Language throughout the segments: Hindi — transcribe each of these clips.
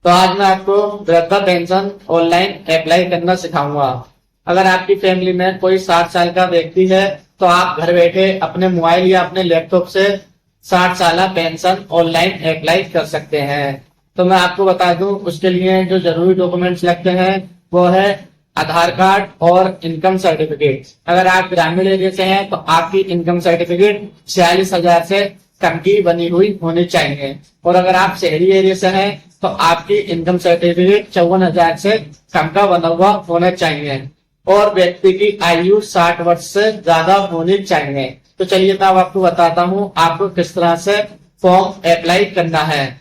तो आज मैं आपको वृद्धा पेंशन ऑनलाइन अप्लाई करना सिखाऊंगा। अगर आपकी फैमिली में कोई 60 साल का व्यक्ति है तो आप घर बैठे अपने मोबाइल या अपने लैपटॉप से 60 साल पेंशन ऑनलाइन अप्लाई कर सकते हैं। तो मैं आपको बता दूं, उसके लिए जो जरूरी डॉक्यूमेंट्स लगते हैं वो है आधार कार्ड और इनकम सर्टिफिकेट। अगर आप ग्रामीण एरिया से हैं तो आपकी इनकम सर्टिफिकेट 46,000 से कम की बनी हुई होनी चाहिए, और अगर आप शहरी एरिया से हैं तो आपकी इनकम सर्टिफिकेट 54,000 से कम का बना हुआ होना चाहिए, और व्यक्ति की आयु 60 वर्ष से ज्यादा होनी चाहिए। तो चलिए मैं अब आपको बताता हूँ आपको किस तरह से फॉर्म अप्लाई करना है।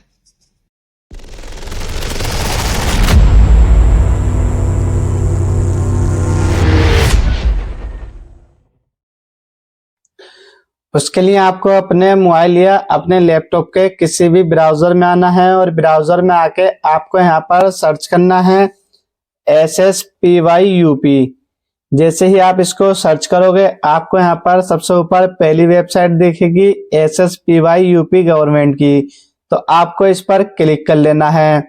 उसके लिए आपको अपने मोबाइल या अपने लैपटॉप के किसी भी ब्राउजर में आना है, और ब्राउजर में आके आपको यहाँ पर सर्च करना है SSPYUP। जैसे ही आप इसको सर्च करोगे आपको यहाँ पर सबसे ऊपर पहली वेबसाइट दिखेगी SSPYUP गवर्नमेंट की, तो आपको इस पर क्लिक कर लेना है।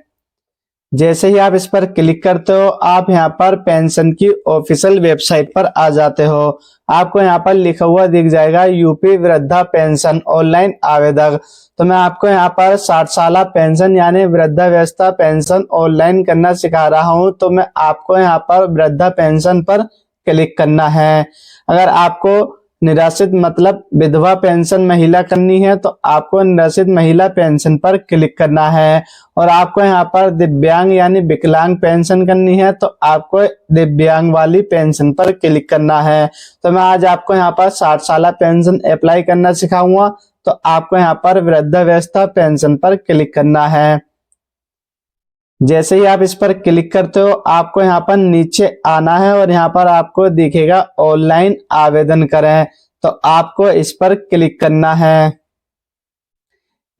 जैसे ही आप इस पर क्लिक करते हो आप यहाँ पर पेंशन की ऑफिशियल वेबसाइट पर आ जाते हो। आपको यहाँ पर लिखा हुआ दिख जाएगा यूपी वृद्धा पेंशन ऑनलाइन आवेदक। तो मैं आपको यहाँ पर 60 साल पेंशन यानी वृद्धावस्था पेंशन ऑनलाइन करना सिखा रहा हूँ। तो मैं आपको यहाँ पर वृद्धा पेंशन पर क्लिक करना है। अगर आपको निराश्रित मतलब विधवा पेंशन महिला करनी है तो आपको निराश्रित महिला पेंशन पर क्लिक करना है, और आपको यहाँ पर दिव्यांग यानी विकलांग पेंशन करनी है तो आपको दिव्यांग वाली पेंशन पर क्लिक करना है। तो मैं आज आपको यहाँ पर 60 साल पेंशन अप्लाई करना सिखाऊंगा, तो आपको यहाँ पर वृद्धावस्था पेंशन पर क्लिक करना है। जैसे ही आप इस पर क्लिक करते हो आपको यहाँ पर नीचे आना है, और यहाँ पर आपको दिखेगा ऑनलाइन आवेदन करें, तो आपको इस पर क्लिक करना है।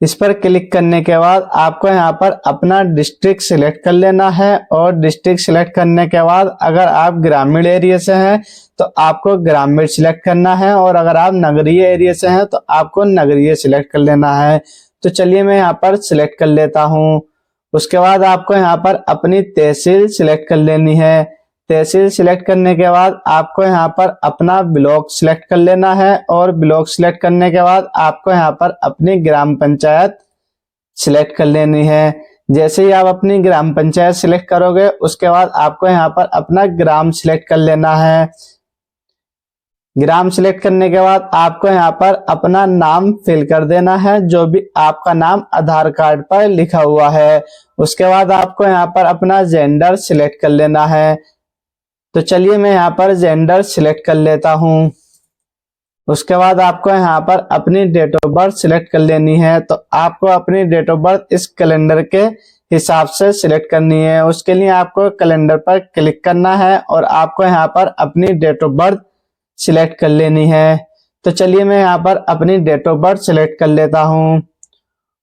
इस पर क्लिक करने के बाद आपको यहाँ पर अपना डिस्ट्रिक्ट सिलेक्ट कर लेना है, और डिस्ट्रिक्ट सिलेक्ट करने के बाद अगर आप ग्रामीण एरिया से हैं तो आपको ग्रामीण सिलेक्ट करना है, और अगर आप नगरीय एरिया से हैं तो आपको नगरीय सिलेक्ट कर लेना है। तो चलिए मैं यहाँ पर सिलेक्ट कर लेता हूँ। उसके बाद आपको यहाँ पर अपनी तहसील सिलेक्ट कर लेनी है। तहसील सिलेक्ट करने के बाद आपको यहाँ पर अपना ब्लॉक सिलेक्ट कर लेना है, और ब्लॉक सिलेक्ट करने के बाद आपको यहाँ पर अपनी ग्राम पंचायत सिलेक्ट कर लेनी है। जैसे ही आप अपनी ग्राम पंचायत सिलेक्ट करोगे उसके बाद आपको यहाँ पर अपना ग्राम सिलेक्ट कर लेना है। ग्राम सिलेक्ट करने के बाद आपको यहाँ पर अपना नाम फिल कर देना है, जो भी आपका नाम आधार कार्ड पर लिखा हुआ है। उसके बाद आपको यहाँ पर अपना जेंडर सिलेक्ट कर लेना है। तो चलिए मैं यहाँ पर जेंडर सिलेक्ट कर लेता हूँ। उसके बाद आपको यहाँ पर अपनी डेट ऑफ बर्थ सिलेक्ट कर लेनी है। तो आपको अपनी डेट ऑफ बर्थ इस कैलेंडर के हिसाब से सिलेक्ट करनी है। उसके लिए आपको कैलेंडर पर क्लिक करना है, और आपको यहाँ पर अपनी डेट ऑफ बर्थ सिलेक्ट कर लेनी है। तो चलिए मैं यहाँ पर अपनी डेट ऑफ बर्थ सिलेक्ट कर लेता हूँ।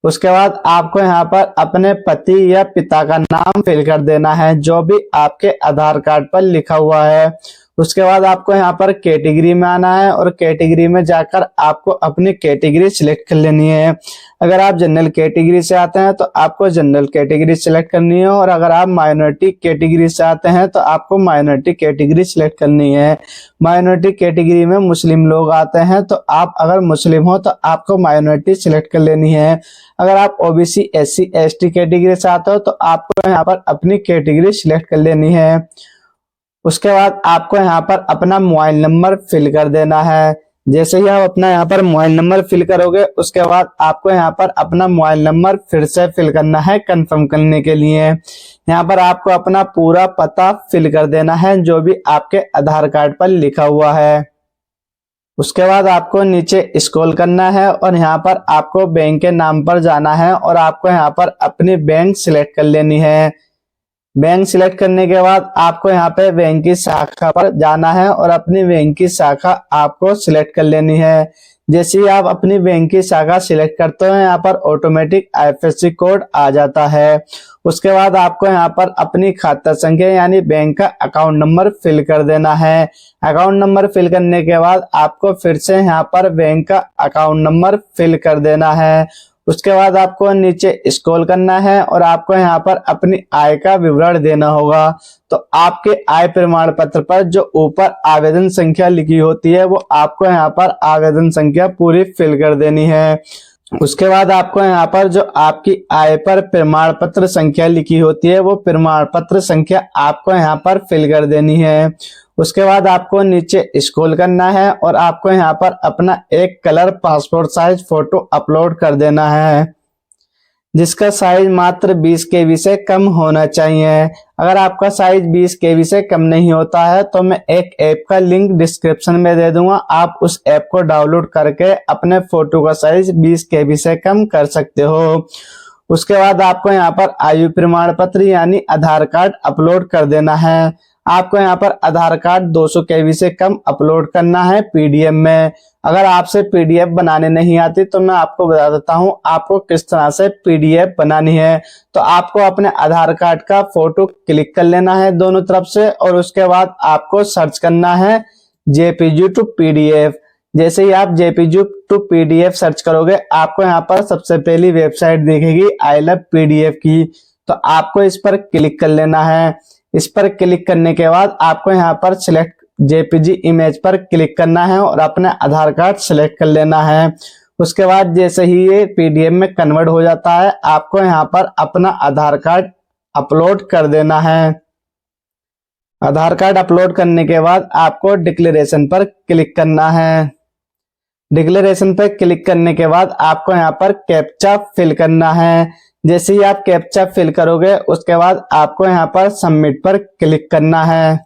उसके बाद आपको यहाँ पर अपने पति या पिता का नाम फिल कर देना है, जो भी आपके आधार कार्ड पर लिखा हुआ है। उसके बाद आपको यहाँ पर कैटेगरी में आना है, और कैटेगरी में जाकर आपको अपनी कैटेगरी सिलेक्ट कर लेनी है। अगर आप जनरल कैटेगरी से आते हैं तो आपको जनरल कैटेगरी सिलेक्ट करनी है, और अगर आप माइनॉरिटी कैटेगरी से आते हैं तो आपको माइनॉरिटी कैटेगरी सिलेक्ट करनी है। माइनॉरिटी कैटेगरी में मुस्लिम लोग आते हैं तो आप अगर मुस्लिम हो तो आपको माइनॉरिटी सिलेक्ट कर लेनी है। अगर आप ओबीसी SC ST कैटेगरी से आते हो तो आपको यहाँ पर अपनी कैटेगरी सिलेक्ट कर लेनी है। उसके बाद आपको यहाँ पर अपना मोबाइल नंबर फिल कर देना है। जैसे ही आप अपना यहाँ पर मोबाइल नंबर फिल करोगे उसके बाद आपको यहाँ पर अपना मोबाइल नंबर फिर से फिल करना है कंफर्म करने के लिए। यहाँ पर आपको अपना पूरा पता फिल कर देना है, जो भी आपके आधार कार्ड पर लिखा हुआ है। उसके बाद आपको नीचे स्क्रॉल करना है, और यहाँ पर आपको बैंक के नाम पर जाना है, और आपको यहाँ पर अपनी बैंक सिलेक्ट कर लेनी है। बैंक सिलेक्ट करने के बाद आपको यहाँ पे बैंक की शाखा पर जाना है, और अपनी बैंक की शाखा आपको सिलेक्ट कर लेनी है। जैसे ही आप अपनी बैंक की शाखा सिलेक्ट करते हो यहाँ पर ऑटोमेटिक IFSC कोड आ जाता है। उसके बाद आपको यहाँ पर अपनी खाता संख्या यानी बैंक का अकाउंट नंबर फिल कर देना है। अकाउंट नंबर फिल करने के बाद आपको फिर से यहाँ पर बैंक का अकाउंट नंबर फिल कर देना है। उसके बाद आपको नीचे स्क्रॉल करना है और आपको यहाँ पर अपनी आय का विवरण देना होगा। तो आपके आय प्रमाण पत्र पर जो ऊपर आवेदन संख्या लिखी होती है वो आपको यहाँ पर आवेदन संख्या पूरी फिल कर देनी है। उसके बाद आपको यहाँ पर जो आपकी आय पर प्रमाण पत्र संख्या लिखी होती है वो प्रमाण पत्र संख्या आपको यहाँ पर फिल कर देनी है। उसके बाद आपको नीचे स्क्रॉल करना है और आपको यहाँ पर अपना एक colour passport size photo upload कर देना है, जिसका साइज मात्र 20 KB से कम होना चाहिए। अगर आपका साइज 20 KB से कम नहीं होता है तो मैं एक ऐप का लिंक डिस्क्रिप्शन में दे दूंगा, आप उस ऐप को डाउनलोड करके अपने फोटो का साइज 20 KB से कम कर सकते हो। उसके बाद आपको यहाँ पर आयु प्रमाण पत्र यानी आधार कार्ड अपलोड कर देना है। आपको यहाँ पर आधार कार्ड 200 KB से कम अपलोड करना है PDF में। अगर आपसे PDF बनाने नहीं आती तो मैं आपको बता देता हूँ आपको किस तरह से PDF बनानी है। तो आपको अपने आधार कार्ड का फोटो क्लिक कर लेना है दोनों तरफ से और उसके बाद आपको सर्च करना है JPG to PDF। जैसे ही आप JPG to PDF सर्च करोगे आपको यहाँ पर सबसे पहली वेबसाइट दिखेगी आई लव PDF की, तो आपको इस पर क्लिक कर लेना है। इस पर क्लिक करने के बाद आपको यहाँ पर सिलेक्ट JPG इमेज पर क्लिक करना है और अपना आधार कार्ड सिलेक्ट कर लेना है। उसके बाद जैसे ही ये PDF में कन्वर्ट हो जाता है आपको यहाँ पर अपना आधार कार्ड अपलोड कर देना है। आधार कार्ड अपलोड करने के बाद आपको डिक्लेरेशन पर क्लिक करना है। डिक्लेरेशन पर क्लिक करने के बाद आपको यहाँ पर कैप्चा फिल करना है। जैसे ही आप कैप्चा फिल करोगे उसके बाद आपको यहाँ पर सबमिट पर क्लिक करना है।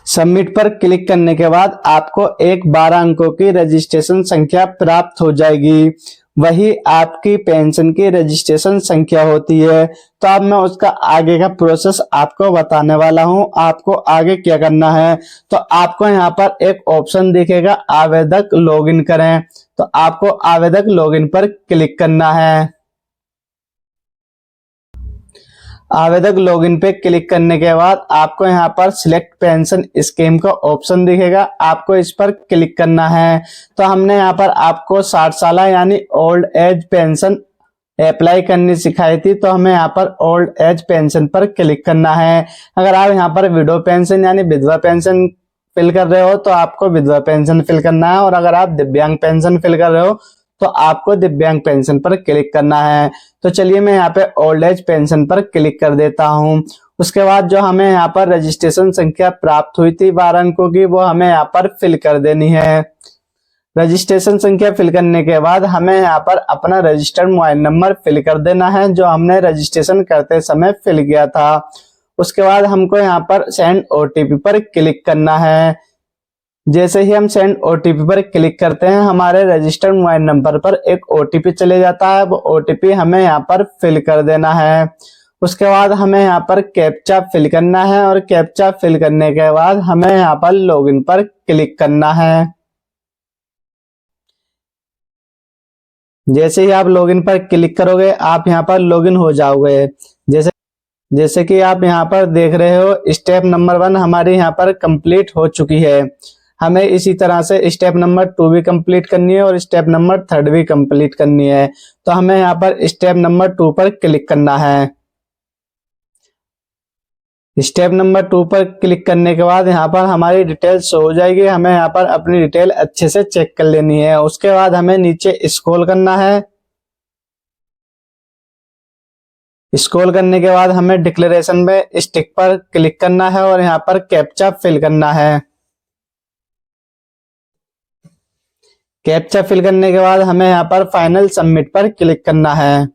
सबमिट पर क्लिक करने के बाद आपको एक 12 अंकों की रजिस्ट्रेशन संख्या प्राप्त हो जाएगी, वही आपकी पेंशन की रजिस्ट्रेशन संख्या होती है। तो अब मैं उसका आगे का प्रोसेस आपको बताने वाला हूं। आपको आगे क्या करना है, तो आपको यहाँ पर एक ऑप्शन दिखेगा आवेदक लॉगिन करें, तो आपको आवेदक लॉगिन पर क्लिक करना है। आवेदक लॉगिन पे क्लिक करने के बाद आपको यहाँ पर सिलेक्ट पेंशन स्कीम का ऑप्शन दिखेगा, आपको इस पर क्लिक करना है। तो हमने यहाँ पर आपको 60 साल यानी ओल्ड एज पेंशन अप्लाई करनी सिखाई थी, तो हमें यहाँ पर ओल्ड एज पेंशन पर क्लिक करना है। अगर आप यहाँ पर विडो पेंशन यानी विधवा पेंशन फिल कर रहे हो तो आपको विधवा पेंशन फिल करना है, और अगर आप दिव्यांग पेंशन फिल कर रहे हो तो आपको दिव्यांग पेंशन पर क्लिक करना है। तो चलिए मैं यहाँ पे ओल्ड एज पेंशन पर क्लिक कर देता हूँ। उसके बाद जो हमें यहाँ पर रजिस्ट्रेशन संख्या प्राप्त हुई थी 12 अंकों की, वो हमें यहाँ पर फिल कर देनी है। रजिस्ट्रेशन संख्या फिल करने के बाद हमें यहाँ पर अपना रजिस्टर्ड मोबाइल नंबर फिल कर देना है, जो हमने रजिस्ट्रेशन करते समय फिल किया था। उसके बाद हमको यहाँ पर सेंड OTP पर क्लिक करना है। जैसे ही हम सेंड OTP पर क्लिक करते हैं हमारे रजिस्टर्ड मोबाइल नंबर पर एक OTP चले जाता है, वो OTP हमें यहाँ पर फिल कर देना है। उसके बाद हमें यहाँ पर कैप्चा फिल करना है, और कैप्चा फिल करने के बाद हमें यहाँ पर लॉगिन पर क्लिक करना है। जैसे ही आप लॉगिन पर क्लिक करोगे आप यहाँ पर लॉगिन हो जाओगे। जैसे कि आप यहाँ पर देख रहे हो स्टेप नंबर 1 हमारी यहाँ पर कंप्लीट हो चुकी है। हमें इसी तरह से स्टेप नंबर 2 भी कंप्लीट करनी है और स्टेप नंबर 3 भी कंप्लीट करनी है। तो हमें यहाँ पर स्टेप नंबर 2 पर क्लिक करना है। स्टेप नंबर 2 पर क्लिक करने के बाद यहाँ पर हमारी डिटेल शो हो जाएगी। हमें यहाँ पर अपनी डिटेल अच्छे से चेक कर लेनी है। उसके बाद हमें नीचे स्क्रॉल करना है। स्क्रॉल करने के बाद हमें डिक्लेरेशन में स्टिक पर क्लिक करना है और यहाँ पर कैप्चा फिल करना है। कैप्चा फिल करने के बाद हमें यहाँ पर फाइनल सबमिट पर क्लिक करना है।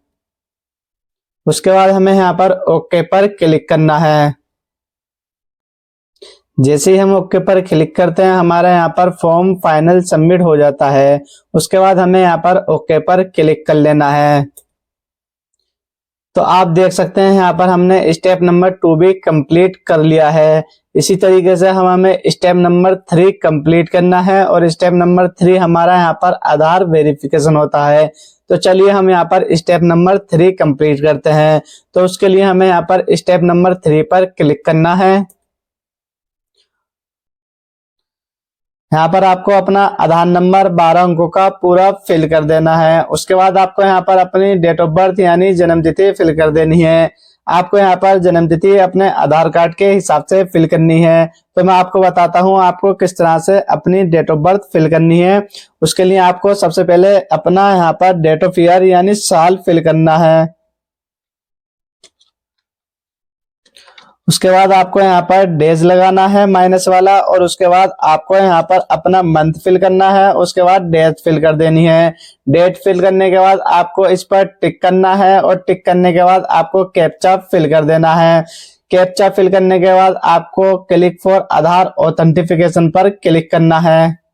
उसके बाद हमें यहाँ पर ओके पर क्लिक करना है। जैसे ही हम ओके पर क्लिक करते हैं हमारा यहाँ पर फॉर्म फाइनल सबमिट हो जाता है। उसके बाद हमें यहाँ पर ओके पर क्लिक कर लेना है। तो आप देख सकते हैं यहाँ पर हमने स्टेप नंबर 2 भी कंप्लीट कर लिया है। इसी तरीके से हमें स्टेप नंबर 3 कंप्लीट करना है, और स्टेप नंबर 3 हमारा यहाँ पर आधार वेरिफिकेशन होता है। तो चलिए हम यहाँ पर स्टेप नंबर 3 कंप्लीट करते हैं। तो उसके लिए हमें यहाँ पर स्टेप नंबर 3 पर क्लिक करना है। यहाँ पर आपको अपना आधार नंबर 12 अंकों का पूरा फिल कर देना है। उसके बाद आपको यहाँ पर अपनी डेट ऑफ बर्थ यानी जन्म तिथि फिल कर देनी है। आपको यहाँ पर जन्म तिथि अपने आधार कार्ड के हिसाब से फिल करनी है। तो मैं आपको बताता हूँ आपको किस तरह से अपनी डेट ऑफ बर्थ फिल करनी है। उसके लिए आपको सबसे पहले अपना यहाँ पर डेट ऑफ ईयर यानी साल फिल करना है। उसके बाद आपको यहाँ पर डेज लगाना है माइनस वाला, और उसके बाद आपको यहाँ पर अपना मंथ फिल करना है। उसके बाद डेट फिल कर देनी है। डेट फिल करने के बाद आपको इस पर टिक करना है, और टिक करने के बाद आपको कैप्चा फिल कर देना है। कैप्चा फिल करने के बाद आपको क्लिक फॉर आधार ऑथेंटिफिकेशन पर क्लिक करना है।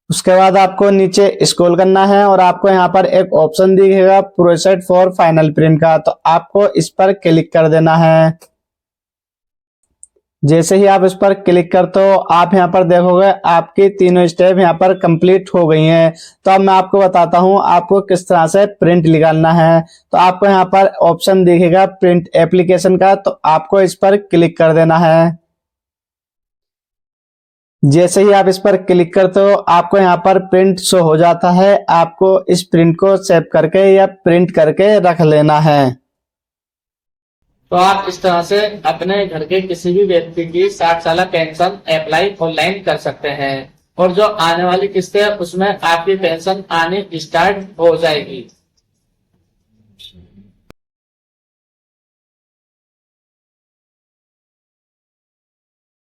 उसके बाद आपको नीचे स्क्रॉल करना है और आपको यहाँ पर एक ऑप्शन दिखेगा प्रोसीड फॉर फाइनल प्रिंट का, तो आपको इस पर क्लिक कर देना है। जैसे ही आप इस पर क्लिक करते हो आप यहाँ पर देखोगे आपकी तीनों स्टेप यहाँ पर कंप्लीट हो गई हैं। तो अब मैं आपको बताता हूँ आपको किस तरह से प्रिंट निकालना है। तो आपको यहाँ पर ऑप्शन दिखेगा प्रिंट एप्लीकेशन का, तो आपको इस पर क्लिक कर देना है। जैसे ही आप इस पर क्लिक करते हो आपको यहाँ पर प्रिंट शो हो जाता है। आपको इस प्रिंट को सेव करके या प्रिंट करके रख लेना है। तो आप इस तरह से अपने घर के किसी भी व्यक्ति की 60 साल पेंशन अप्लाई ऑनलाइन कर सकते हैं, और जो आने वाली किस्त है उसमें आपकी पेंशन आनी स्टार्ट हो जाएगी।